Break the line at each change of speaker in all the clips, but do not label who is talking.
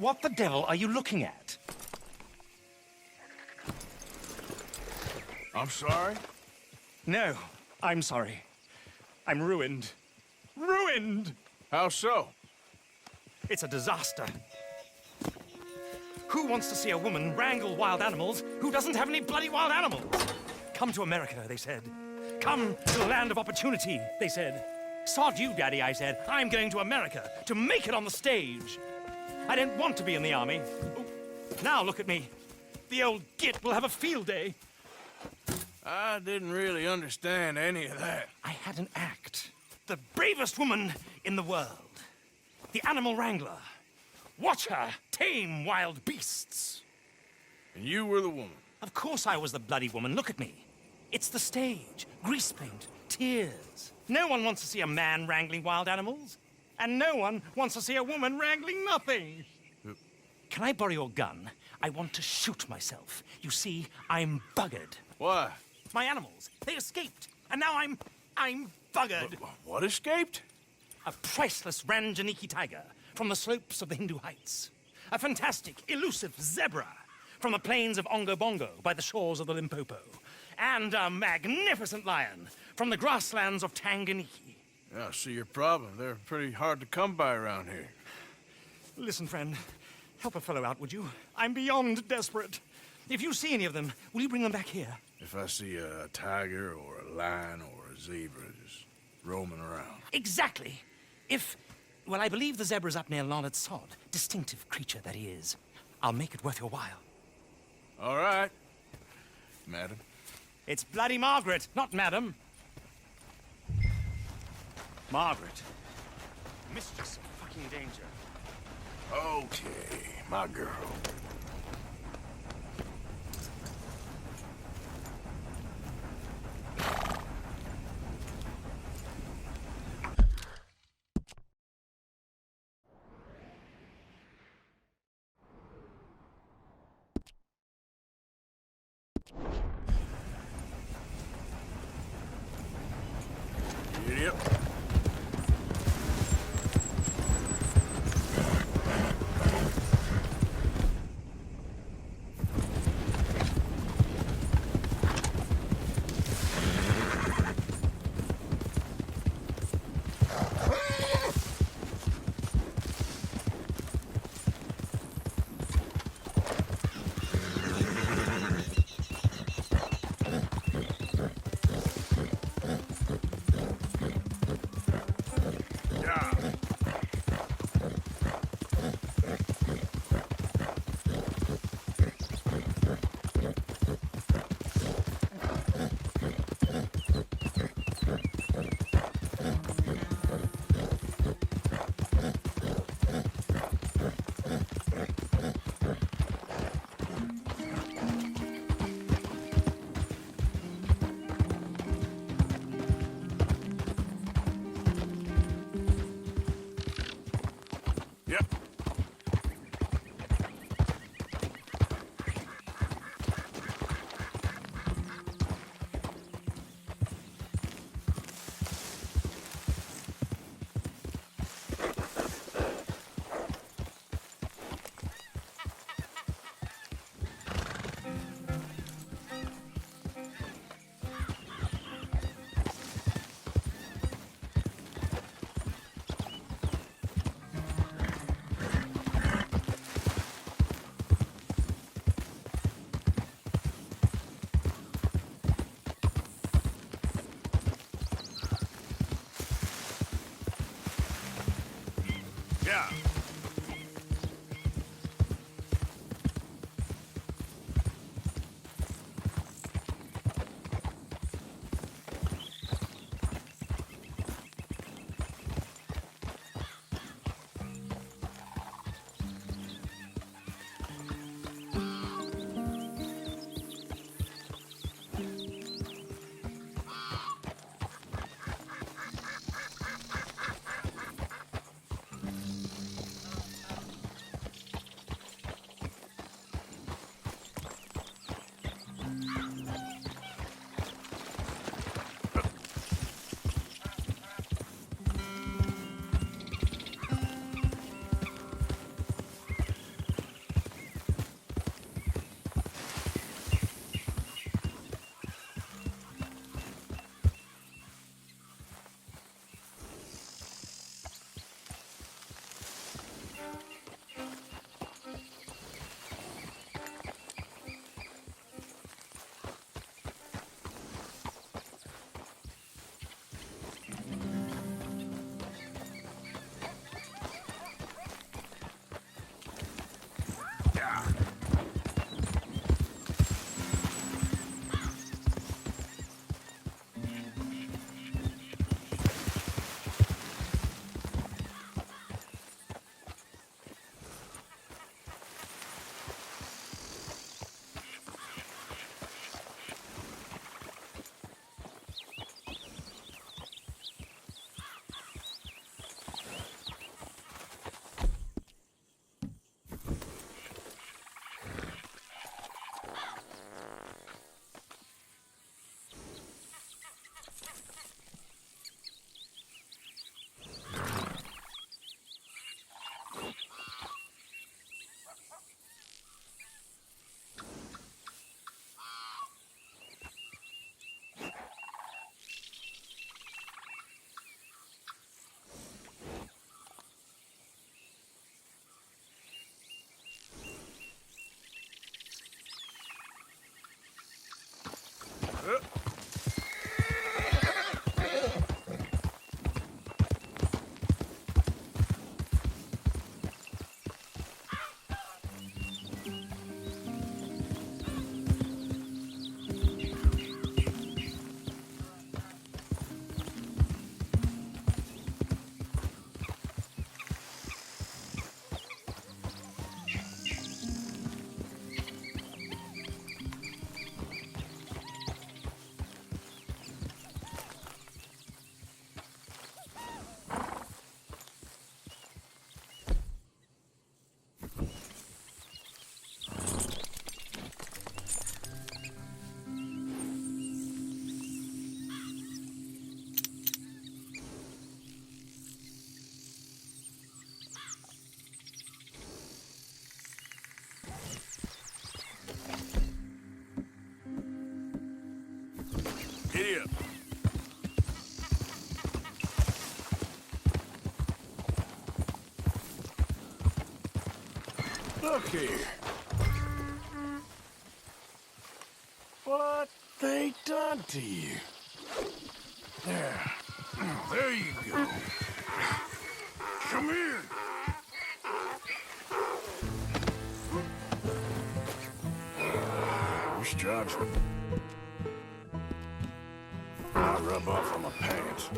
What the devil are you looking at?
I'm sorry?
No, I'm sorry. I'm ruined. Ruined!
How so?
It's a disaster. Who wants to see a woman wrangle wild animals who doesn't have any bloody wild animals? Come to America, they said. Come to the land of opportunity, they said. Sod you, Daddy, I said. I'm going to America to make it on the stage. I don't want to be in the army. Oh, now look at me. The old git will have a field day.
I didn't really understand any of that.
I had an act. The bravest woman in the world. The animal wrangler. Watch her tame wild beasts.
And you were the woman.
Of course I was the bloody woman. Look at me. It's the stage. Grease paint. Tears. No one wants to see a man wrangling wild animals. And no one wants to see a woman wrangling nothing. Can I borrow your gun? I want to shoot myself. You see, I'm buggered.
Why?
My animals, they escaped. And now I'm buggered.
What escaped?
A priceless Ranjaniki tiger from the slopes of the Hindu Heights. A fantastic, elusive zebra from the plains of Ongo Bongo by the shores of the Limpopo. And a magnificent lion from the grasslands of Tanganyika.
Yeah, I see your problem. They're pretty hard to come by around here.
Listen, friend, help a fellow out, would you? I'm beyond desperate. If you see any of them, will you bring them back here?
If I see a tiger or a lion or a zebra just roaming around.
Exactly. Well, I believe the zebra's up near Larned Sod. Distinctive creature that he is. I'll make it worth your while.
All right, madam.
It's bloody Margaret, not madam. Margaret. Mistress of fucking danger.
Okay, my girl. Yep. Yep. Yeah. Look here. What they done to you? There you go. Come here. Your stripes. I'll rub off on my pants.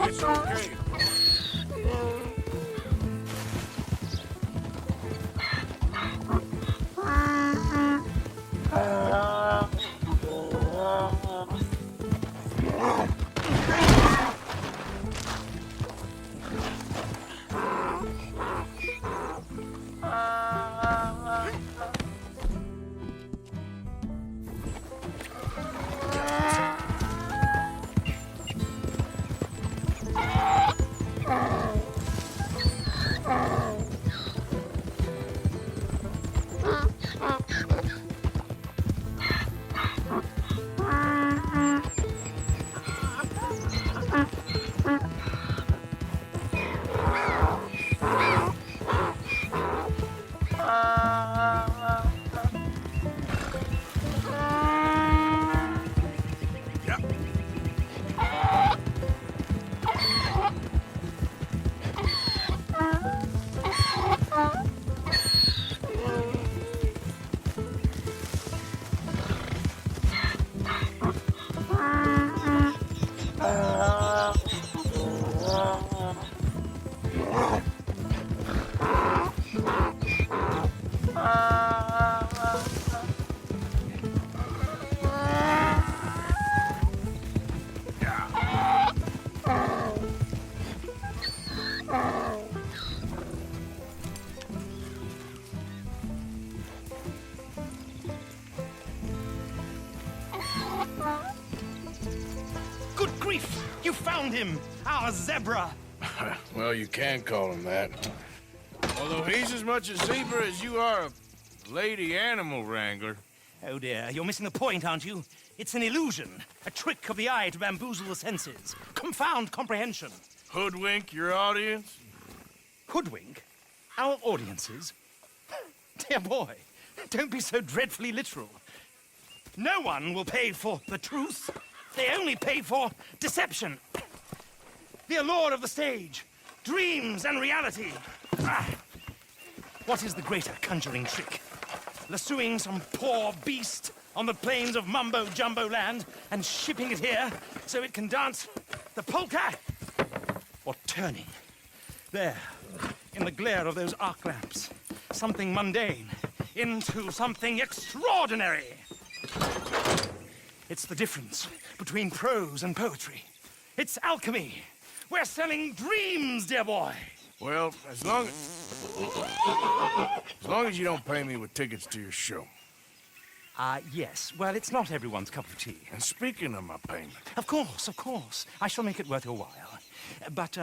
It's okay.
Good grief! You found him! Our zebra!
Well, you can call him that. Although he's as much a zebra as you are a lady animal wrangler.
Oh dear, you're missing the point, aren't you? It's an illusion, a trick of the eye to bamboozle the senses, confound comprehension.
Hoodwink your audience?
Hoodwink? Our audiences? Dear boy, don't be so dreadfully literal. No one will pay for the truth. They only pay for deception. The allure of the stage, dreams and reality. What is the greater conjuring trick? Lassoing some poor beast on the plains of mumbo-jumbo land and shipping it here so it can dance the polka? Or turning, there, in the glare of those arc lamps, something mundane into something extraordinary? It's the difference between prose and poetry. It's alchemy. We're selling dreams, dear boy.
Well, as long as you don't pay me with tickets to your show.
Yes. Well, it's not everyone's cup of tea.
And speaking of my payment,
Of course, of course. I shall make it worth your while. But,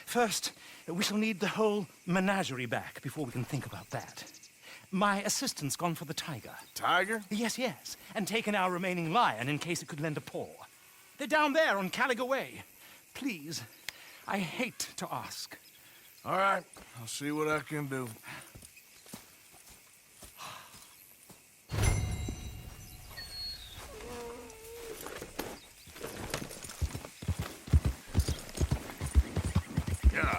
first, we shall need the whole menagerie back before we can think about that. My assistant's gone for the tiger.
Tiger?
Yes, yes. And taken our remaining lion in case it could lend a paw. They're down there on Caliga Way. Please, I hate to ask.
All right, I'll see what I can do. Yeah.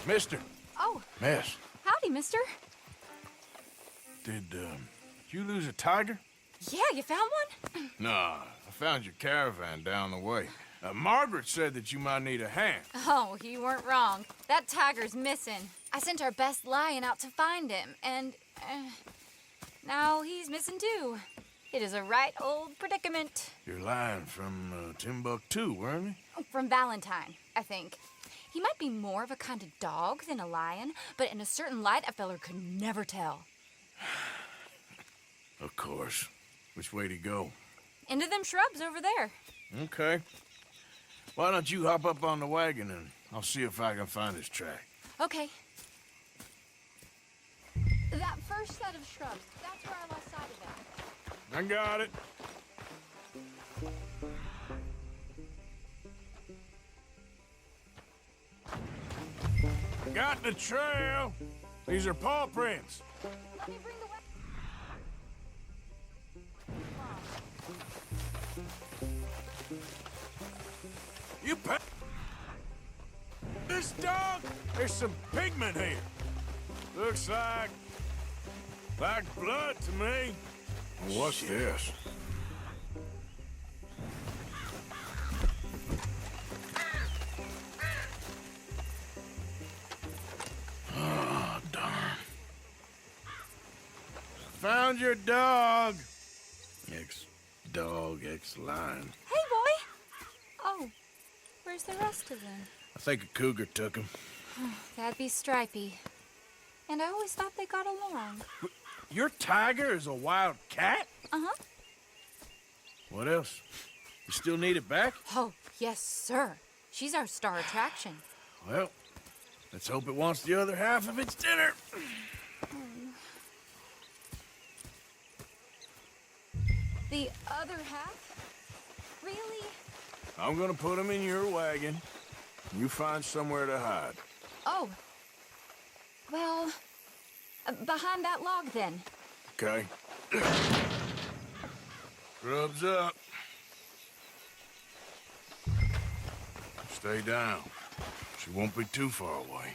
Mister.
Oh,
Miss.
howdy, mister.
Did you lose a tiger?
Yeah, you found one?
Nah, I found your caravan down the way. Margaret said that you might need a hand.
Oh, you weren't wrong. That tiger's missing. I sent our best lion out to find him, and now he's missing too. It is a right old predicament.
You're lying from Timbuktu, weren't you?
From Valentine, I think. He might be more of a kind of dog than a lion, but in a certain light, a feller could never tell.
Of course. Which way to go?
Into them shrubs over there.
Okay. Why don't you hop up on the wagon and I'll see if I can find his track.
Okay. That first set of shrubs, that's where I lost sight of them.
I got it. Got the trail. These are paw prints.
Let me bring the
You pet this dog? There's some pigment here. Looks like blood to me. What's this? Oh, darn. Found your dog. Ex-dog, ex-lion.
Hey, boy! Oh, where's the rest of them?
I think a cougar took him.
That'd be Stripey. And I always thought they got along.
Your tiger is a wild cat?
Uh-huh.
What else? You still need it back?
Oh, yes, sir. She's our star attraction.
Well, let's hope it wants the other half of its dinner.
The other half? Really?
I'm gonna put him in your wagon. You find somewhere to hide.
Oh. Well, behind that log, then.
Okay. Grub's up. Stay down. She won't be too far away.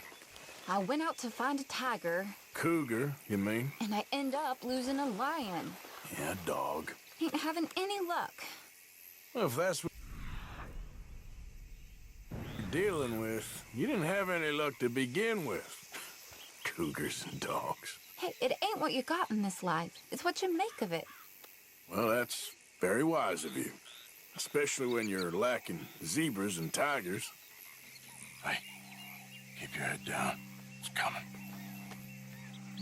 I went out to find a tiger,
Cougar, you mean?
and I end up losing a lion.
Yeah, dog.
Ain't having any luck.
Well, if that's what you're dealing with, you didn't have any luck to begin with. Cougars and dogs.
Hey, it ain't what you got in this life. It's what you make of it.
Well, that's very wise of you. Especially when you're lacking zebras and tigers. Hey, keep your head down. It's coming.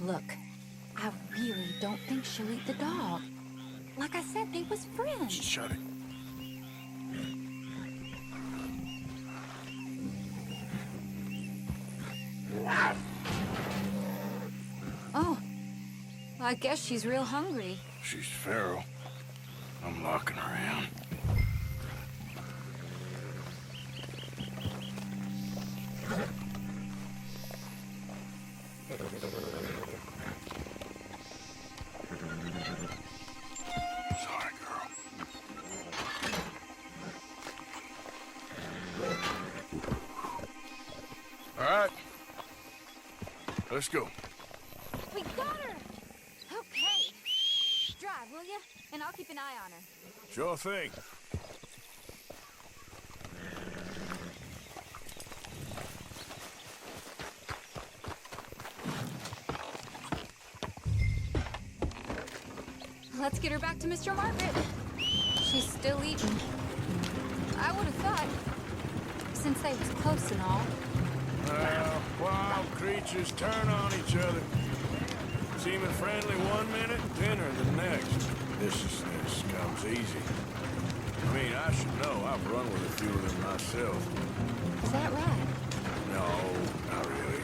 Look, I really don't think she'll eat the dog. Like I said, they was friends.
Shut it.
Oh, I guess she's real hungry.
She's feral. I'm locking her in. Sorry, girl. All right. Let's go.
We got her! Okay. Drive, will you? And I'll keep an eye on her.
Sure thing.
Let's get her back to Mr. Margaret. She's still eating. I would have thought, since they was close and all.
Well, wild creatures turn on each other. Seeming friendly one minute, dinner the next. Viciousness comes easy. I mean, I should know. I've run with a few of them myself.
Is that right?
No, not really.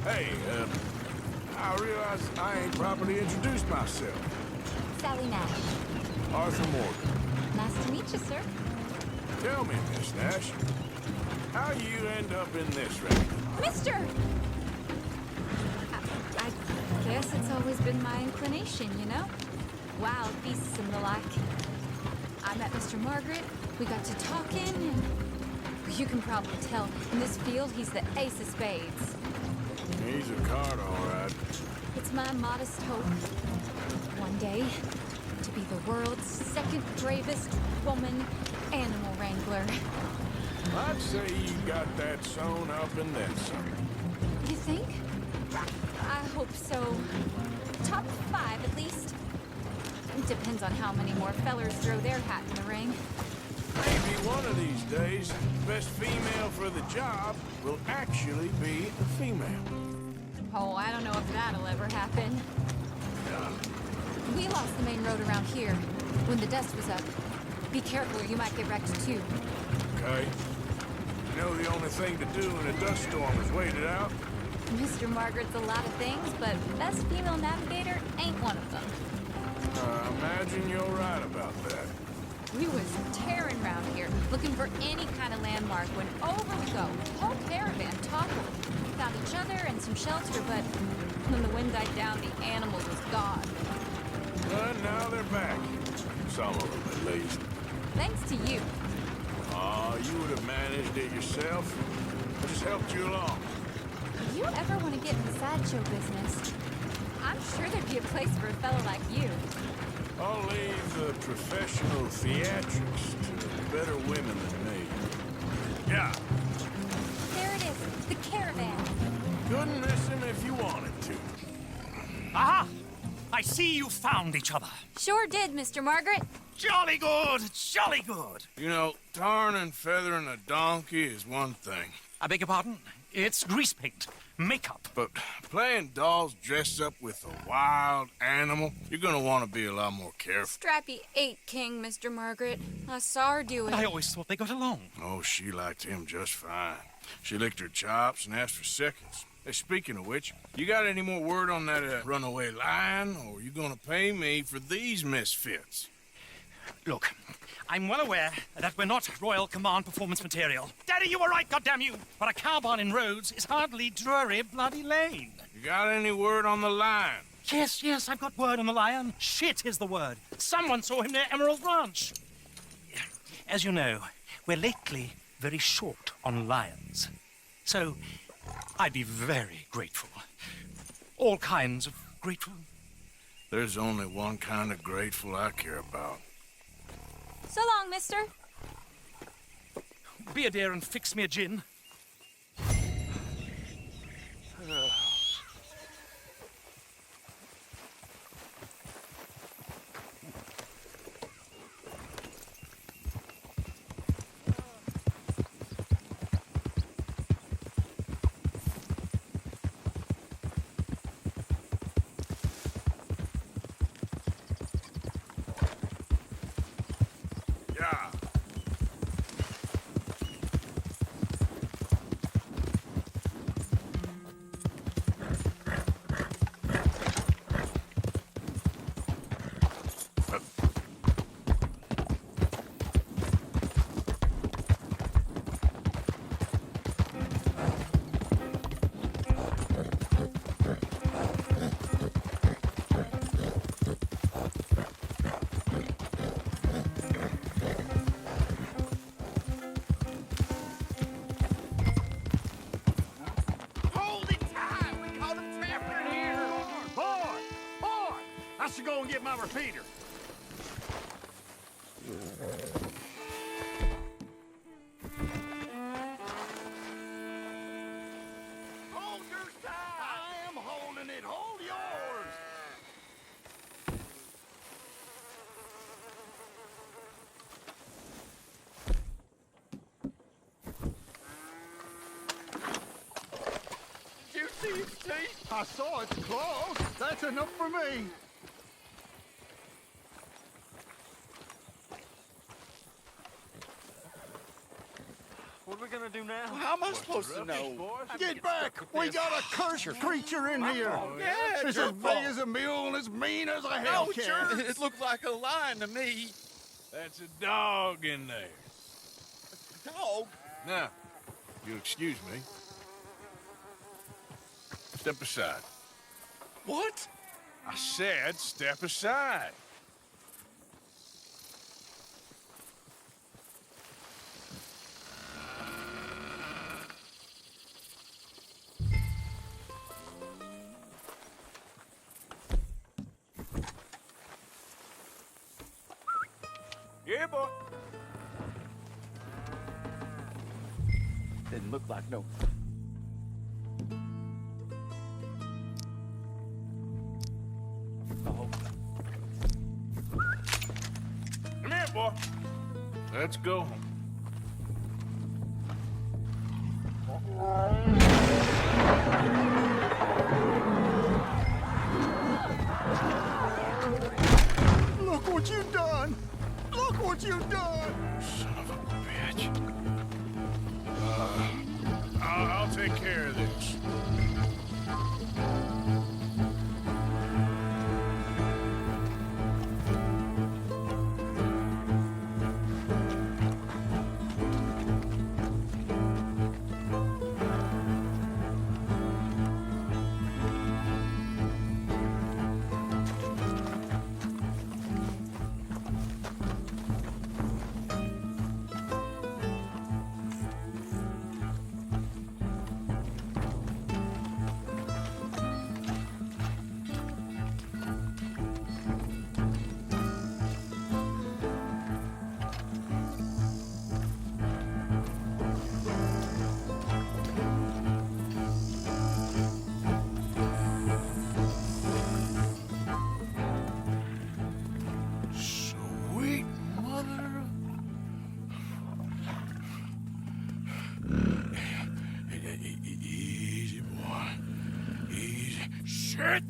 Hey, I realize I ain't properly introduced myself.
Sally Nash.
Arthur Morgan.
Nice to meet you, sir.
Tell me, Miss Nash, how you end up in this wreck?
Mister! I guess it's always been my inclination, you know? Wild beasts and the like. I met Mr. Margaret, we got to talking, and You can probably tell. In this field, he's the ace of spades.
He's a card, all right.
It's my modest hope, one day, to be the world's second bravest woman animal wrangler.
I'd say you got that sewn up and then some.
You think? I hope so. Top 5, at least. It depends on how many more fellers throw their hat in the ring.
Maybe one of these days, the best female for the job will actually be a female.
Oh, I don't know if that'll ever happen. We lost the main road around here when the dust was up. Be careful or you might get wrecked too.
Okay. You know the only thing to do in a dust storm is wait it out?
Mr. Margaret's a lot of things, but best female navigator ain't one of them.
I imagine you're right about that.
We was tearing around here, looking for any kind of landmark when over we go. Whole caravan toppled. Found each other and some shelter, but when the wind died down, the animals was gone.
But now they're back. Some of them, at least.
Thanks to you.
Aw, you would have managed it yourself. I just helped you along.
If you ever want to get in the sideshow business, I'm sure there'd be a place for a fellow like you.
I'll leave the professional theatrics to better women than me. Yeah,
There it is, the caravan.
couldn't miss him if you wanted to.
Aha! I see you found each other.
Sure did, Mr. Margaret.
Jolly good, jolly good.
You know, tarring and feathering a donkey is one thing.
I beg your pardon? It's grease paint, makeup.
But playing dolls dressed up with a wild animal, you're gonna want to be a lot more careful.
Strappy ate King, Mr. Margaret. I saw her do it.
I always thought they got along.
Oh, she liked him just fine. She licked her chops and asked for seconds. Hey, speaking of which, you got any more word on that runaway lion, or are you gonna pay me for these misfits?
Look, I'm well aware that we're not Royal Command performance material. Daddy, you were right, goddamn you! But a cow barn in Rhodes is hardly Drury Bloody Lane.
You got any word on the lion?
Yes, I've got word on the lion. Shit is the word. Someone saw him near Emerald Ranch. As you know, we're lately very short on lions. So, I'd be very grateful. All kinds of grateful.
There's only one kind of grateful I care about.
So long, mister.
Be a dear and fix me a gin.
Yeah.
Hold it tight! We caught him trapping here! Boy! I should go and get my repeater. Hold yours tight! I am holding it. Hold yours! Did you see his teeth? I saw its claws. That's enough for me.
What are we gonna do now?
How am I supposed to know? Get back! We got a cursed creature in here.
Yeah,
It's as big as a mule and as mean as a hellcat.
It looked like a lion to me.
That's a dog in there.
Dog?
Now, you'll excuse me. Step aside.
What?
I said step aside. Yeah, boy.
Didn't look like no. Oh.
Come here, boy. Let's go.
Look what you done! Look what you done!
Son of a bitch. I'll take care of this. Sweet mother. Easy, boy. Easy. Shit!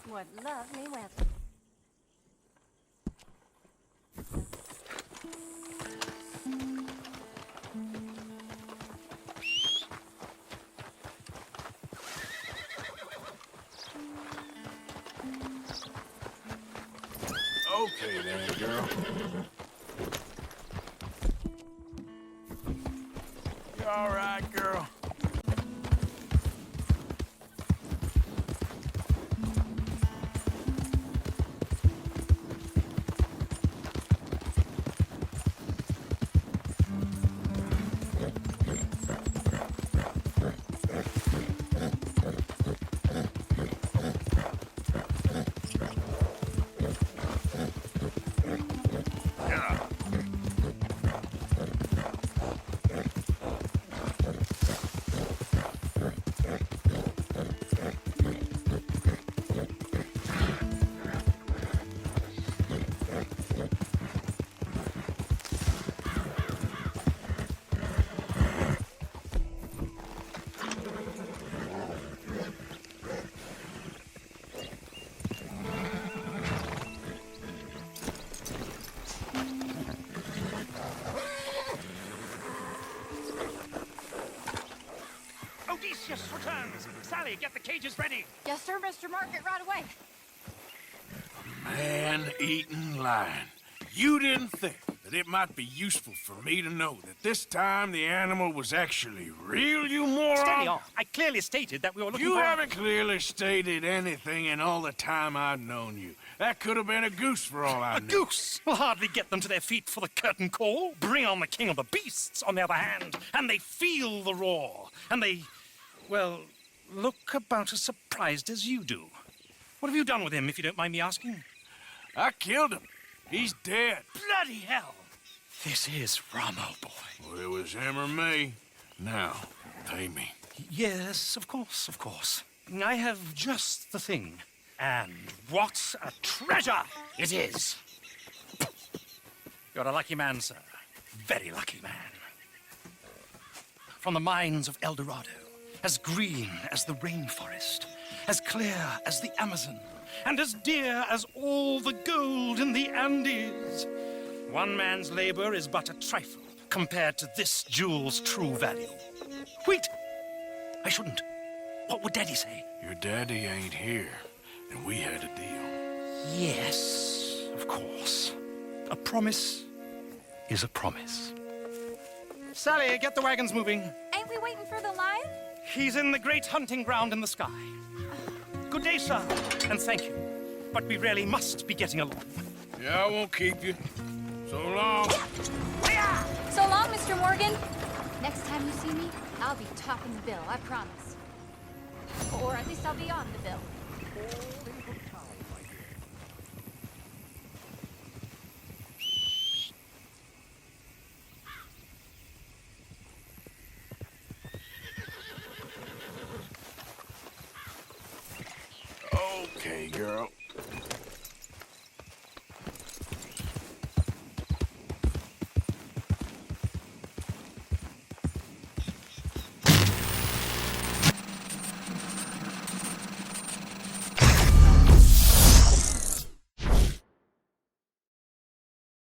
What lovely weather.
Okay then, girl. You all right, girl?
Sally, get the cages ready.
Yes, sir, Mr. Market, right away.
Man-eating lion. You didn't think that it might be useful for me to know that this time the animal was actually real, you moron?
Steady on. I clearly stated that we were looking
You
for...
haven't clearly stated anything in all the time I've known you. That could have been a goose for all I
A
know.
goose will hardly get them to their feet for the curtain call. Bring on the king of the beasts, on the other hand, and they feel the roar. And they, well, look about as surprised as you do. What have you done with him, if you don't mind me asking?
I killed him. He's dead.
Bloody hell! This is Ramo, boy.
Well, it was him or me. Now, pay me.
Yes, of course, of course. I have just the thing. And what a treasure it is! You're a lucky man, sir. Very lucky man. From the mines of El Dorado, as green as the rainforest, as clear as the Amazon, and as dear as all the gold in the Andes. One man's labor is but a trifle compared to this jewel's true value. Wait! I shouldn't. What would Daddy say?
Your daddy ain't here, and we had a deal.
Yes, of course. A promise is a promise. Sally, get the wagons moving.
Ain't we waiting for the lion?
He's in the great hunting ground in the sky. Good day, sir, and thank you. But we really must be getting along.
Yeah, I won't keep you. So long.
So long, Mr. Morgan. Next time you see me, I'll be topping the bill, I promise. Or at least I'll be on the bill.
Okay, girl.